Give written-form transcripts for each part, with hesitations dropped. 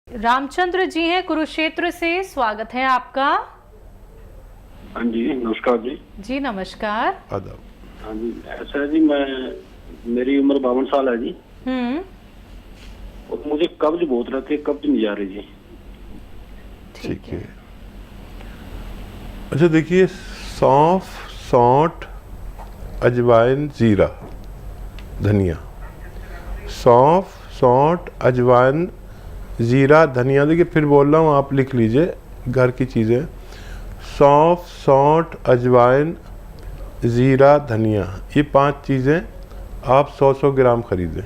रामचंद्र जी हैं कुरुक्षेत्र से, स्वागत है आपका। हाँ जी, नमस्कार जी। जी नमस्कार। आदाब। हाँ जी, ऐसा है जी, मेरी उम्र 52 साल है जी। और मुझे कब्ज बहुत रहती है, कब्ज नहीं जा रही जी। ठीक है। अच्छा देखिए, सौंफ, सौंठ, अजवाइन, जीरा, धनिया। सौंफ, सौंठ, अजवाइन, जीरा, धनिया। देखिए फिर बोल रहा हूँ, आप लिख लीजिए घर की चीज़ें। सौंफ, सौंठ, अजवाइन, जीरा, धनिया, ये 5 चीज़ें आप 100-100 ग्राम खरीदें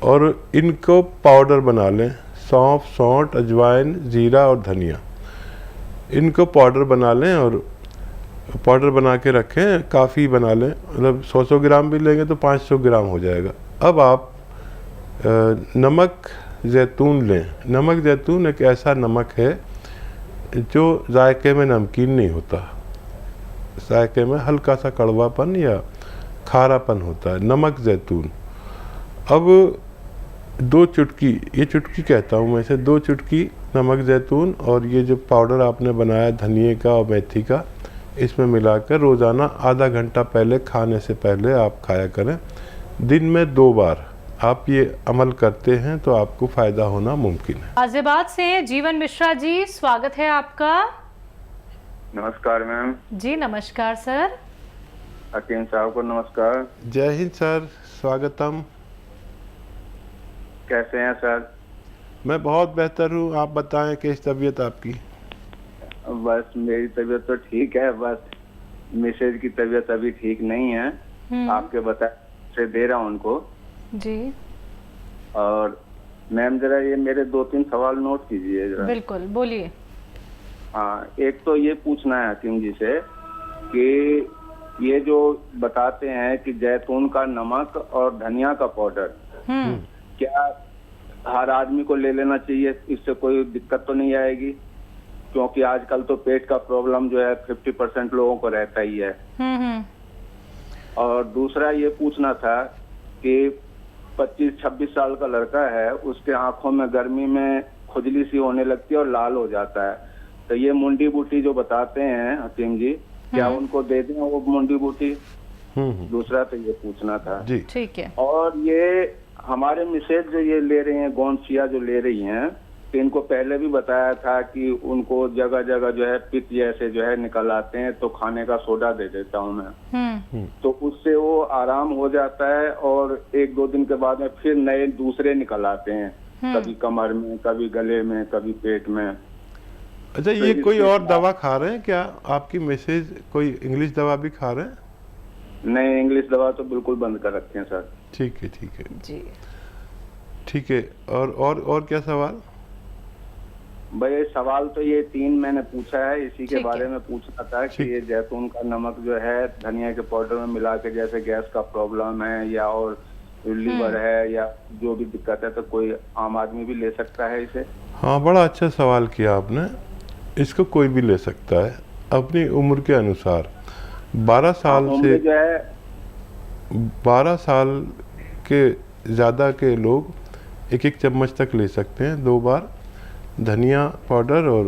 और इनको पाउडर बना लें। सौंफ, सौंठ, अजवाइन, जीरा और धनिया, इनको पाउडर बना लें और पाउडर बना के रखें। काफ़ी बना लें, मतलब 100-100 ग्राम भी लेंगे तो 500 ग्राम हो जाएगा। अब आप नमक जैतून लें। नमक जैतून एक ऐसा नमक है जो जायके में नमकीन नहीं होता, जायके में हल्का सा कड़वापन या खारापन होता है, नमक जैतून। अब 2 चुटकी, ये चुटकी कहता हूँ मैं इसे, 2 चुटकी नमक जैतून और ये जो पाउडर आपने बनाया धनिए का और मेथी का, इसमें मिलाकर रोज़ाना आधा घंटा पहले खाने से पहले आप खाया करें। दिन में 2 बार आप ये अमल करते हैं तो आपको फ़ायदा होना मुमकिन है। गाजियाबाद से जीवन मिश्रा जी, स्वागत है आपका। नमस्कार मैम। जी नमस्कार सर। हकीम साहब को नमस्कार। जय हिंद सर, स्वागतम। कैसे हैं सर? मैं बहुत बेहतर हूँ, आप बताएं कैसी तबीयत आपकी? बस मेरी तबीयत तो ठीक है, बस मिसेज की तबीयत अभी ठीक नहीं है। आपके बताए से दे रहा हूँ उनको जी। और मैम जरा ये मेरे 2-3 सवाल नोट कीजिए जरा। बिल्कुल, बोलिए। हाँ, एक तो ये पूछना है हकीम जी से कि ये जो बताते हैं कि जैतून का नमक और धनिया का पाउडर, क्या हर आदमी को ले लेना चाहिए? इससे कोई दिक्कत तो नहीं आएगी? क्योंकि आजकल तो पेट का प्रॉब्लम जो है 50% लोगों को रहता ही है। और दूसरा ये पूछना था कि 25-26 साल का लड़का है, उसके आंखों में गर्मी में खुजली सी होने लगती है और लाल हो जाता है। तो ये मुंडी बूटी जो बताते हैं हकीम जी, क्या उनको दे दें वो मुंडी बूटी? दूसरा तो ये पूछना था जी। ठीक है। और ये हमारे मिसेज जो ये ले रही हैं, गोंदसिया जो ले रही हैं, तो इनको पहले भी बताया था कि उनको जगह जगह जो है पित्त जैसे जो है निकल आते हैं, तो खाने का सोडा दे देता हूँ मैं, तो उससे वो आराम हो जाता है और 1-2 दिन के बाद में फिर नए दूसरे निकल आते हैं, कभी कमर में, कभी गले में, कभी पेट में। अच्छा, ये कोई और दवा खा रहे हैं क्या आपकी मिसेज? कोई इंग्लिश दवा भी खा रहे हैं? नहीं, इंग्लिश दवा तो बिल्कुल बंद कर रखे हैं सर। ठीक है, ठीक है जी, ठीक है। और क्या सवाल? भाई सवाल तो ये 3 मैंने पूछा है, इसी के ठीक बारे है। में पूछना था कि ये जैतून का नमक जो है धनिया के पाउडर में मिला के, जैसे गैस का प्रॉब्लम है या और लीवर है या जो भी दिक्कत है, तो कोई आम आदमी भी ले सकता है इसे? हाँ, बड़ा अच्छा सवाल किया आपने। इसको कोई भी ले सकता है अपनी उम्र के अनुसार। 12 साल से जो है 12 साल के ज़्यादा के लोग 1-1 चम्मच तक ले सकते हैं 2 बार। धनिया पाउडर और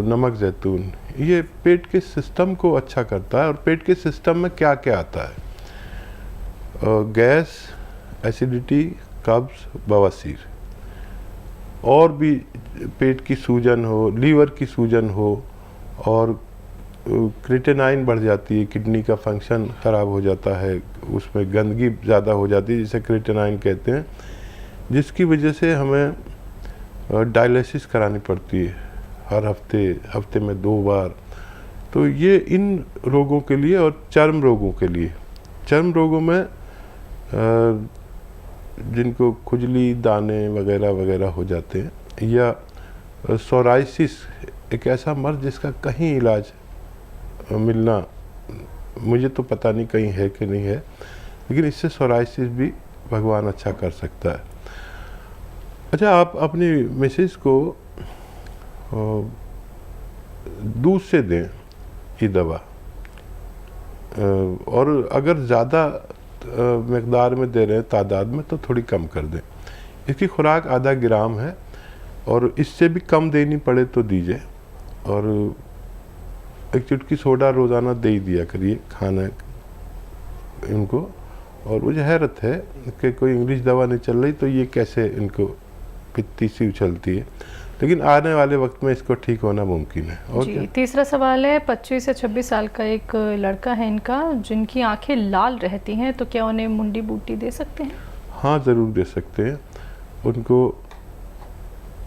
नमक जैतून, ये पेट के सिस्टम को अच्छा करता है। और पेट के सिस्टम में क्या क्या आता है? गैस, एसिडिटी, कब्ज, बवासीर, और भी पेट की सूजन हो, लीवर की सूजन हो, और क्रिएटिनाइन बढ़ जाती है, किडनी का फंक्शन ख़राब हो जाता है, उसमें गंदगी ज़्यादा हो जाती है जिसे क्रिएटिनाइन कहते हैं, जिसकी वजह से हमें डायलिसिस करानी पड़ती है हर हफ्ते में 2 बार। तो ये इन रोगों के लिए और चर्म रोगों के लिए, चर्म रोगों में जिनको खुजली, दाने वगैरह वगैरह हो जाते हैं, या सोराइसिस, एक ऐसा मर्ज जिसका कहीं इलाज मिलना, मुझे तो पता नहीं कहीं है कि नहीं है, लेकिन इससे सोराइसिस भी भगवान अच्छा कर सकता है। अच्छा, आप अपनी मिसेज को दूध से दें ये दवा, और अगर ज़्यादा मकदार में दे रहे हैं, तादाद में, तो थोड़ी कम कर दें। इसकी खुराक आधा ग्राम है और इससे भी कम देनी पड़े तो दीजिए। और एक चुटकी सोडा रोज़ाना दे ही दिया करिए खाना इनको। और मुझे हैरत है कि कोई इंग्लिश दवा नहीं चल रही तो ये कैसे इनको पित्ती सी उछलती है, लेकिन आने वाले वक्त में इसको ठीक होना मुमकिन है। और जी, क्या? तीसरा सवाल है, 25 से 26 साल का एक लड़का है इनका, जिनकी आंखें लाल रहती हैं, तो क्या उन्हें मुंडी बूटी दे सकते हैं? हाँ, ज़रूर दे सकते हैं। उनको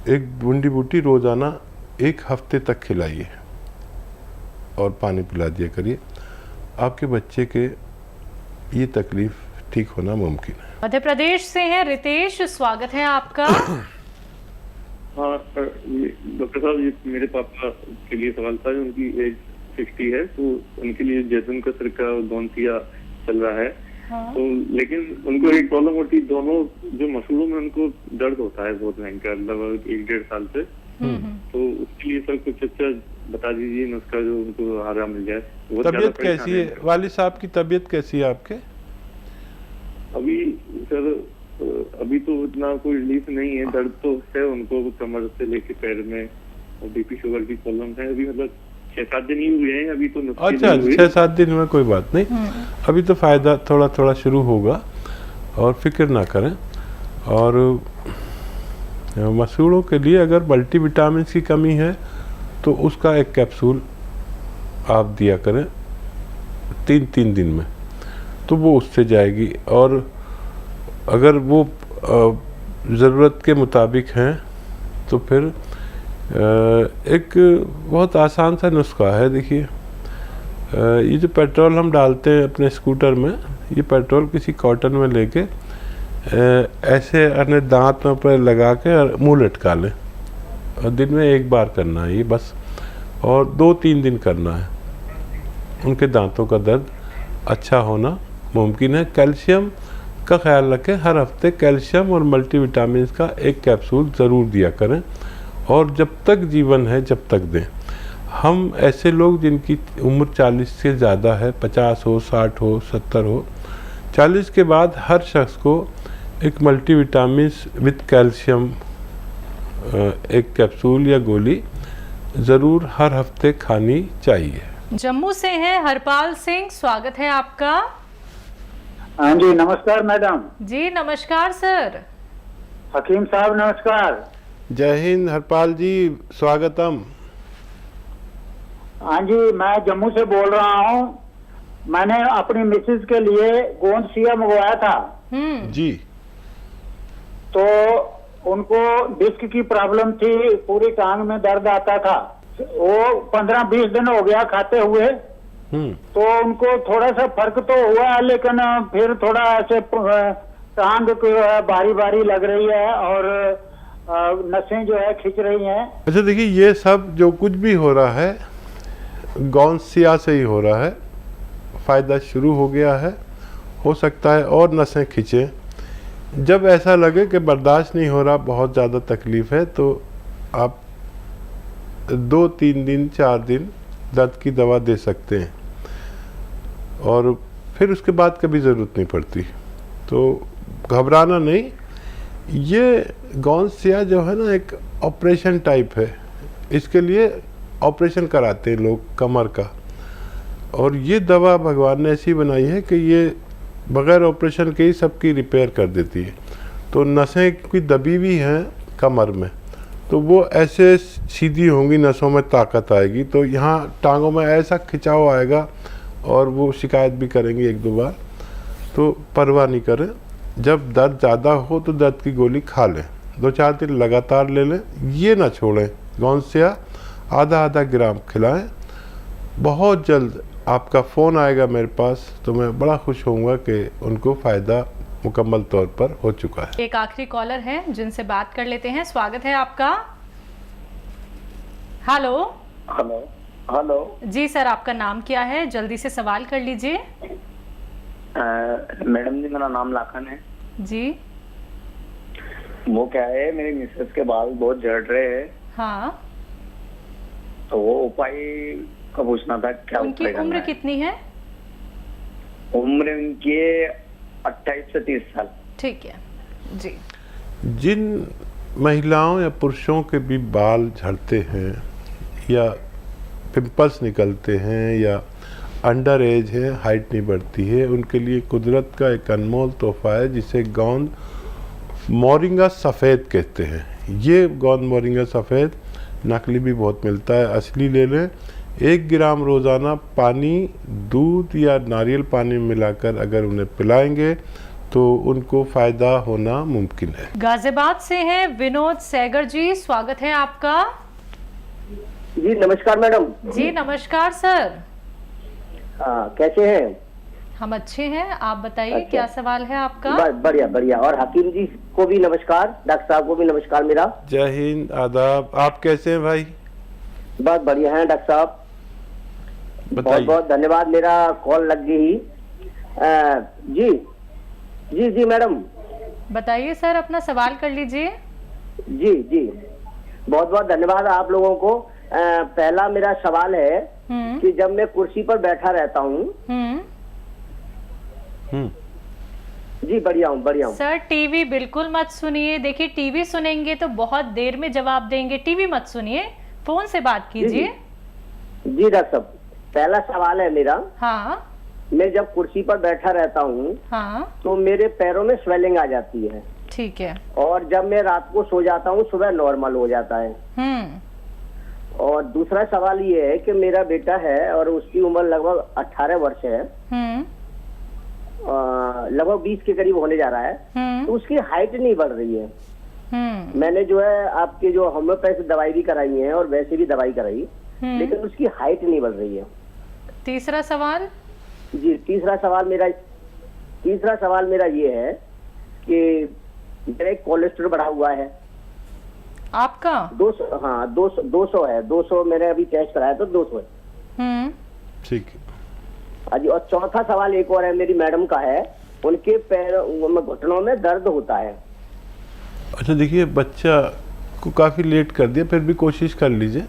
एक बूंदी बूटी रोज़ाना 1 हफ्ते तक खिलाइए और पानी पिला दिया करिए। आपके बच्चे के ये तकलीफ़ ठीक होना मुमकिन है। मध्य प्रदेश से हैं रितेश, स्वागत है आपका। हाँ डॉक्टर साहब, ये मेरे पापा के लिए सवाल था। उनकी एज 60 है, तो उनके लिए जैतून का सिरका और गोंसिया चल रहा है। हाँ। तो लेकिन उनको एक प्रॉब्लम होती है, दोनों जो मसूड़ों में उनको दर्द होता है बहुत भयंकर, लगभग 1-1.5 साल से। तो उसके लिए सर कुछ अच्छा बता दीजिए नुस्खा जो उनको आराम मिल जाए। तबीयत कैसी है वालिद साहब की? तबीयत कैसी है आपके? अभी सर अभी तो इतना कोई रिलीफ नहीं है, दर्द तो है उनको कमर से लेके पैर में, और बीपी शुगर की प्रॉब्लम है। अभी मतलब 6-7 दिन ही हुए हैं अभी तो। अच्छा, 6-7 दिन में कोई बात नहीं, अभी तो फ़ायदा थोड़ा थोड़ा शुरू होगा और फिक्र ना करें। और मसूड़ों के लिए अगर मल्टीविटामिन की कमी है तो उसका एक कैप्सूल आप दिया करें 3-3 दिन में, तो वो उससे जाएगी। और अगर वो ज़रूरत के मुताबिक हैं तो फिर एक बहुत आसान सा नुस्खा है। देखिए, ये जो पेट्रोल हम डालते हैं अपने स्कूटर में, ये पेट्रोल किसी कॉटन में लेके ऐसे अपने दांत में पर लगा के और मुँह लटका लें, और दिन में 1 बार करना है ये बस, और 2-3 दिन करना है। उनके दांतों का दर्द अच्छा होना मुमकिन है। कैल्शियम का ख्याल रखें, हर हफ्ते कैल्शियम और मल्टीविटामिन का 1 कैप्सूल ज़रूर दिया करें, और जब तक जीवन है जब तक दें। हम ऐसे लोग जिनकी उम्र 40 से ज़्यादा है, 50 हो, 60 हो, 70 हो, 40 के बाद हर शख्स को एक मल्टीविटामिन विद कैल्शियम 1 कैप्सूल या गोली ज़रूर हर हफ्ते खानी चाहिए। जम्मू से हैं हरपाल सिंह, स्वागत है आपका। हाँ जी, नमस्कार मैडम। जी नमस्कार सर। हकीम साहब नमस्कार। जय हिंद हरपाल जी, स्वागतम। हाँ जी, मैं जम्मू से बोल रहा हूँ। मैंने अपनी मिसेज के लिए गोंसिया मंगवाया था जी। तो उनको डिस्क की प्रॉब्लम थी, पूरी टांग में दर्द आता था। वो 15-20 दिन हो गया खाते हुए, तो उनको थोड़ा सा फर्क तो हुआ, लेकिन फिर थोड़ा ऐसे टांग बारी बारी लग रही है और नसें जो है खिंच रही हैं। अच्छा देखिए, ये सब जो कुछ भी हो रहा है गोंसिया से ही हो रहा है। फ़ायदा शुरू हो गया है, हो सकता है और नसें खिंचे। जब ऐसा लगे कि बर्दाश्त नहीं हो रहा, बहुत ज़्यादा तकलीफ़ है, तो आप 2-3 दिन 4 दिन दर्द की दवा दे सकते हैं, और फिर उसके बाद कभी ज़रूरत नहीं पड़ती। तो घबराना नहीं। ये गोंसिया जो है ना, एक ऑपरेशन टाइप है। इसके लिए ऑपरेशन कराते हैं लोग कमर का, और ये दवा भगवान ने ऐसी बनाई है कि ये बग़ैर ऑपरेशन के ही सबकी रिपेयर कर देती है। तो नसें की दबी हुई हैं कमर में, तो वो ऐसे सीधी होंगी, नसों में ताकत आएगी, तो यहाँ टांगों में ऐसा खिंचाव आएगा, और वो शिकायत भी करेंगे 1-2 बार। तो परवाह नहीं करें, जब दर्द ज़्यादा हो तो दर्द की गोली खा लें, 2-4 दिन लगातार ले लें, ये ना छोड़ें। गोंसिया आधा ग्राम खिलाएं। बहुत जल्द आपका फ़ोन आएगा मेरे पास, तो मैं बड़ा खुश होऊंगा कि उनको फ़ायदा मुकम्मल तौर पर हो चुका है। एक आखिरी कॉलर है जिनसे बात कर लेते हैं, स्वागत है आपका। हेलो। हेलो हेलो जी सर, आपका नाम क्या है? जल्दी से सवाल कर लीजिए। मैडम जी, मेरा नाम लाखन है जी। वो क्या है, मेरी मिसेस के बाल बहुत झड़ रहे हैं। हाँ। तो वो उपाय का पूछना था, क्या उनकी उम्र कितनी है? उम्र उनकी 28 से 30 साल। ठीक है जी। जिन महिलाओं या पुरुषों के भी बाल झड़ते हैं या पिंपल्स निकलते हैं या अंडर एज है, हाइट नहीं बढ़ती है, उनके लिए कुदरत का एक अनमोल तोहफा है जिसे गोंद मोरिंगा सफ़ेद कहते हैं। ये गोंद मोरिंगा सफ़ेद नकली भी बहुत मिलता है, असली ले लें। 1 ग्राम रोज़ाना पानी, दूध या नारियल पानी में मिलाकर अगर उन्हें पिलाएंगे तो उनको फ़ायदा होना मुमकिन है। गाजियाबाद से हैं विनोद सैगर जी, स्वागत है आपका। जी नमस्कार मैडम। जी नमस्कार सर। कैसे हैं? हम अच्छे हैं, आप बताइए अच्छा। क्या सवाल है आपका? बढ़िया बढ़िया। और हकीम जी को भी नमस्कार, डॉक्टर साहब को भी नमस्कार मेरा। जय हिंद, आदाब। आप कैसे हैं भाई? बहुत बढ़िया हैं डॉक्टर साहब, बहुत बताइए। बहुत धन्यवाद, मेरा कॉल लग गई। जी जी जी मैडम बताइए सर, अपना सवाल कर लीजिए। जी जी, बहुत बहुत धन्यवाद आप लोगों को। पहला मेरा सवाल है कि जब मैं कुर्सी पर बैठा रहता हूँ। जी बढ़िया हूँ। सर टीवी बिल्कुल मत सुनिए। देखिए टीवी सुनेंगे तो बहुत देर में जवाब देंगे, टीवी मत सुनिए, फोन से बात कीजिए। जी डॉक्टर साहब, पहला सवाल है मेरा। हाँ मैं जब कुर्सी पर बैठा रहता हूँ हाँ तो मेरे पैरों में स्वेलिंग आ जाती है, ठीक है। और जब मैं रात को सो जाता हूँ सुबह नॉर्मल हो जाता है। और दूसरा सवाल ये है कि मेरा बेटा है और उसकी उम्र लगभग 18 वर्ष है, लगभग 20 के करीब होने जा रहा है, तो उसकी हाइट नहीं बढ़ रही है। मैंने जो है आपके जो होम्योपैथी दवाई भी कराई है और वैसे भी दवाई कराई, लेकिन उसकी हाइट नहीं बढ़ रही है। तीसरा सवाल? जी तीसरा सवाल मेरा ये है कि मेरा एक कोलेस्ट्रॉल बढ़ा हुआ है। आपका 200? हाँ 200 है। 200 मैंने अभी टेस्ट कराया तो 200 है। ठीक है। हाँ जी। और चौथा सवाल एक और है, मेरी मैडम का है, उनके पैरों में घुटनों में दर्द होता है। अच्छा देखिए, बच्चा को काफ़ी लेट कर दिया, फिर भी कोशिश कर लीजिए।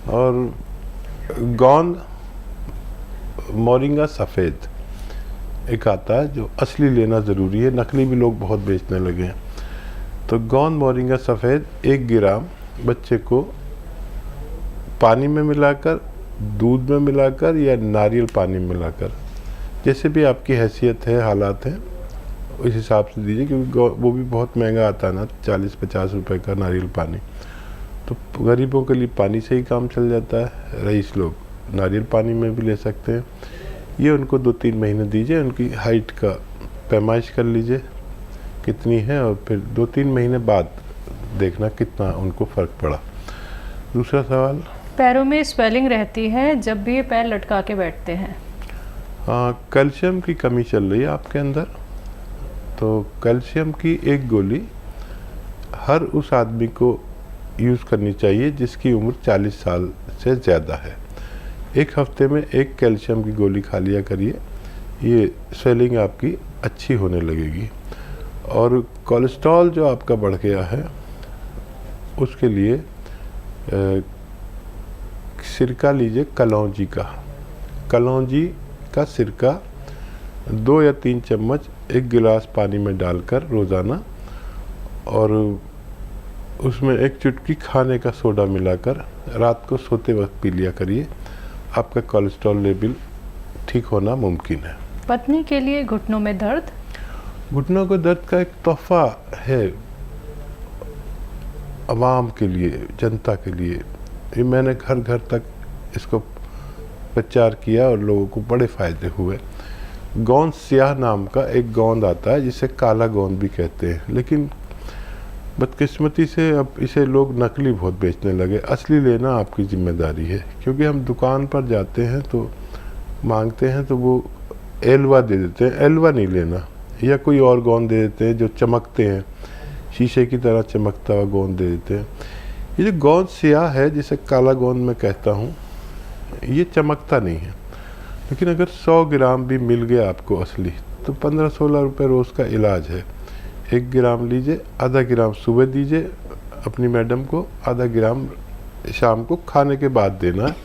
और गोंद मोरिंगा सफ़ेद एक आता है जो असली लेना ज़रूरी है, नकली भी लोग बहुत बेचने लगे हैं। तो गोंद मोरिंगा सफ़ेद 1 ग्राम बच्चे को पानी में मिलाकर, दूध में मिलाकर या नारियल पानी में मिलाकर, जैसे भी आपकी हैसियत है, हालात हैं, उस हिसाब से दीजिए, क्योंकि वो भी बहुत महंगा आता है ना, 40-50 रुपए का नारियल पानी। तो गरीबों के लिए पानी से ही काम चल जाता है, रईस लोग नारियल पानी में भी ले सकते हैं। ये उनको 2-3 महीने दीजिए, उनकी हाइट का पैमाइश कर लीजिए कितनी है, और फिर 2-3 महीने बाद देखना कितना उनको फ़र्क पड़ा। दूसरा सवाल? पैरों में स्वेलिंग रहती है जब भी ये पैर लटका के बैठते हैं। हाँ, कैल्शियम की कमी चल रही है आपके अंदर। तो कैल्शियम की एक गोली हर उस आदमी को यूज़ करनी चाहिए जिसकी उम्र 40 साल से ज़्यादा है। 1 हफ्ते में 1 कैल्शियम की गोली खा लिया करिए, ये स्वेलिंग आपकी अच्छी होने लगेगी। और कोलेस्ट्रॉल जो आपका बढ़ गया है उसके लिए सिरका लीजिए, कलौंजी का सिरका 2 या 3 चम्मच 1 गिलास पानी में डालकर रोज़ाना, और उसमें 1 चुटकी खाने का सोडा मिलाकर रात को सोते वक्त पी लिया करिए। आपका कोलेस्ट्रॉल लेवल ठीक होना मुमकिन है। पत्नी के लिए घुटनों में दर्द? घुटनों के दर्द का एक तोहफा है आवाम के लिए, जनता के लिए। ये मैंने घर घर तक इसको प्रचार किया और लोगों को बड़े फ़ायदे हुए। गोंद स्याह नाम का एक गोंद आता है जिसे काला गोंद भी कहते हैं, लेकिन बदकिस्मती से अब इसे लोग नकली बहुत बेचने लगे। असली लेना आपकी जिम्मेदारी है, क्योंकि हम दुकान पर जाते हैं तो मांगते हैं तो वो एलवा दे देते हैं, एलवा नहीं लेना, या कोई और गोंद दे देते हैं जो चमकते हैं, शीशे की तरह चमकता हुआ गोंद दे देते हैं। ये जो गोंद स्याह है जिसे काला गोंद मैं कहता हूँ, ये चमकता नहीं है, लेकिन अगर 100 ग्राम भी मिल गया आपको असली तो 15-16 रुपये रोज़ का इलाज है। 1 ग्राम लीजिए, आधा ग्राम सुबह दीजिए अपनी मैडम को, आधा ग्राम शाम को खाने के बाद देना है,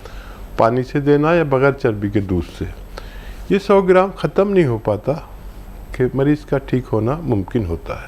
पानी से देना या बगैर चर्बी के दूध से। ये 100 ग्राम ख़त्म नहीं हो पाता कि मरीज़ का ठीक होना मुमकिन होता है।